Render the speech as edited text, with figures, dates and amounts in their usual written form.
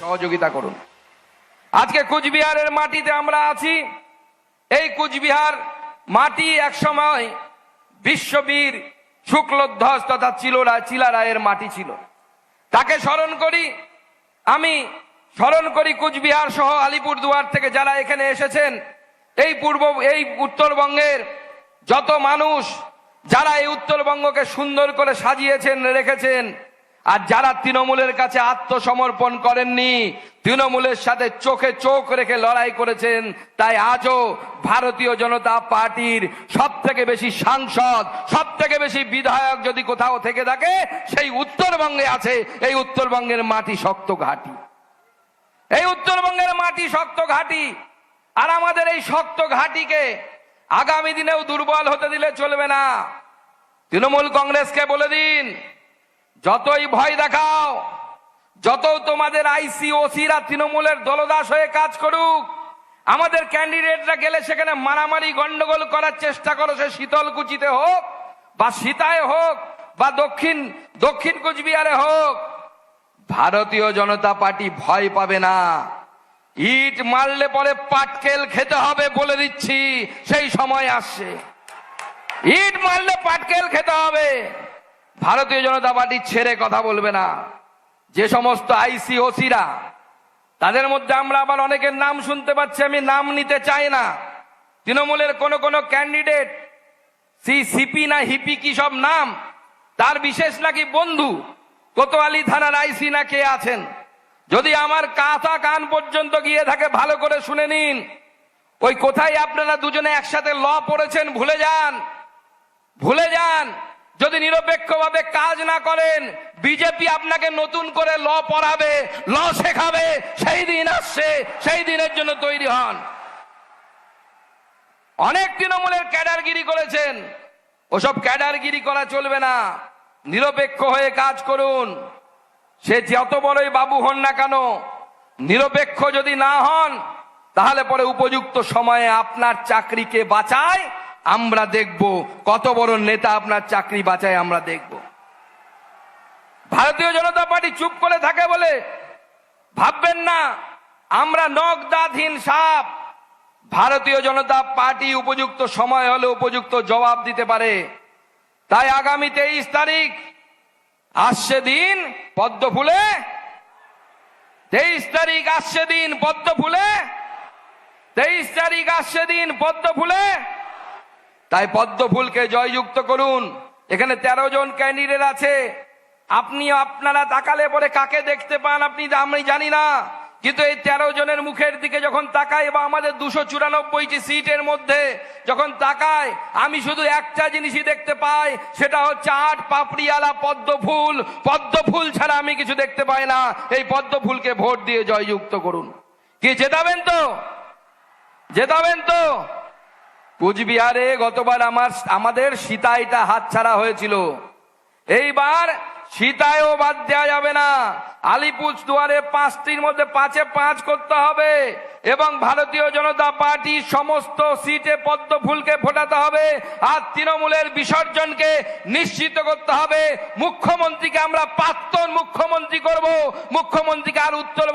সহযোগিতা করুন। আজকে কুচবিহারের মাটিতে আমরা আছি। এই কুচবিহার মাটি একসময় বিশ্ববীর শুক্লধ্বজ তথা চিলা রায়ের মাটি ছিল। তাকে স্মরণ করি। আমি স্মরণ করি কুচবিহার সহ আলিপুরদুয়ার থেকে যারা এখানে এসেছেন, এই উত্তরবঙ্গের যত মানুষ যারা এই উত্তরবঙ্গকে সুন্দর করে সাজিয়েছেন, রেখেছেন, আর যারা তৃণমূলের কাছে আত্মসমর্পণ করেননি, তৃণমূলের সাথে চোখে চোখ রেখে লড়াই করেছেন, তাই আজও ভারতীয় জনতা পার্টির সব থেকে বেশি সাংসদ, সব থেকে বেশি বিধায়ক যদি কোথাও থেকে থাকে সেই উত্তরবঙ্গে আছে। এই উত্তরবঙ্গের মাটি শক্ত ঘাঁটি, এই উত্তরবঙ্গের মাটি শক্ত ঘাঁটি। আর আমাদের এই শক্ত ঘাঁটিকে আগামী দিনেও দুর্বল হতে দিলে চলবে না। তৃণমূল কংগ্রেসকে বলে দিন, যতই ভয় দেখাও, যত তোমাদের আইসি ওসিরা তৃণমূলের দলদাস হয়ে কাজ করুক, আমাদের ক্যান্ডিডেটরা গেলে সেখানে মারামারি গন্ডগোল করার চেষ্টা করো, সে শীতলকুচিতে হোক বা সীতায় হোক বা দক্ষিণ কুচবিহারে হোক, ভারতীয় জনতা পার্টি ভয় পাবে না। ইট মারলে পরে পাটকেল খেতে হবে, বলে দিচ্ছি, সেই সময় আসছে। ইট মারলে পাটকেল খেতে হবে। ভারতীয় জনতা পার্টি ছেড়ে কথা বলবে না। যে সমস্ত আইসি ওসিরা, তাদের মধ্যে আমরা আবার অনেকের নাম শুনতে পাচ্ছি, আমি নাম নিতে চাই না। তৃণমূলের কোন ক্যান্ডিডেট সিপি না হিপি কি সব নাম, তার বিশেষ নাকি বন্ধু কোতোয়ালি থানার আইসি না কে আছেন। যদি আমার কাঁথা কান পর্যন্ত গিয়ে থাকে ভালো করে শুনে নিন। ওই কোথায় আপনারা দুজনে একসাথে ল পড়েছেন ভুলে যান, ভুলে যান। যদি নিরপেক্ষভাবে কাজ না করেন, বিজেপি আপনাকে নতুন করে ল পড়াবে, ল শেখাবে। সেই দিন আসছে, সেই দিনের জন্য তৈরি হন। অনেক তৃণমূলের ক্যাডারগিরি করেছেন, ওসব ক্যাডারগিরি করা চলবে না। নিরপেক্ষ হয়ে কাজ করুন। সে যত বড়ই বাবু হন না কেন, নিরপেক্ষ যদি না হন, তাহলে পরে উপযুক্ত সময়ে আপনার চাকরিকে বাঁচায় আমরা দেখব। কত বড় নেতা আপনার চাকরি বাঁচায় আমরা দেখব। ভারতীয় জনতা পার্টি চুপ করে থাকে বলে ভাববেন না আমরা নখ দাঁতহীন সাপ। ভারতীয় জনতা পার্টি উপযুক্ত সময় হলে উপযুক্ত জবাব দিতে পারে। তাই আগামী 23 তারিখ আসছে দিন পদ্ম ফুলে, 23 তারিখ আসছে দিন পদ্ম ফুলে, 23 তারিখ আসছে দিন পদ্ম ফুলে। তাই পদ্ম ফুলকে জয়যুক্ত করুন। এখানে 13 জন ক্যান্ডিডেট আছে। আপনারা তাকালে পরে কাকে দেখতে পান আমি জানি না, কিন্তু এই 13 জনের মুখের দিকে যখন তাকাই বা আমাদের 294টি সিটের মধ্যে যখন তাকাই, আমি শুধু একটা জিনিসই দেখতে পাই, সেটা হচ্ছে 8 পাপড়িওয়ালা পদ্ম ফুল। পদ্ম ফুল ছাড়া আমি কিছু দেখতে পাই না। এই পদ্ম ফুলকে ভোট দিয়ে জয়যুক্ত করুন। কি জেতাবেন তো? জেতাবেন তো? কুচবিহারে গতবার আমাদের সীতাইটা হাতছাড়া হয়েছিল। এইবার সীতায়ও বাদ দেওয়া যাবে না। আলিপুরদুয়ারে 5টির মধ্যে 5-এ 5 করতে হবে এবং ভারতীয় জনতা পার্টি সমস্ত সিটে পদ্ম ফুলকে ফোটাতে হবে। আর তৃণমূলের বিসর্জনকে নিশ্চিত করতে হবে। মুখ্যমন্ত্রীকে আমরা প্রাক্তন মুখ্যমন্ত্রী করব। মুখ্যমন্ত্রীকে আর উত্তর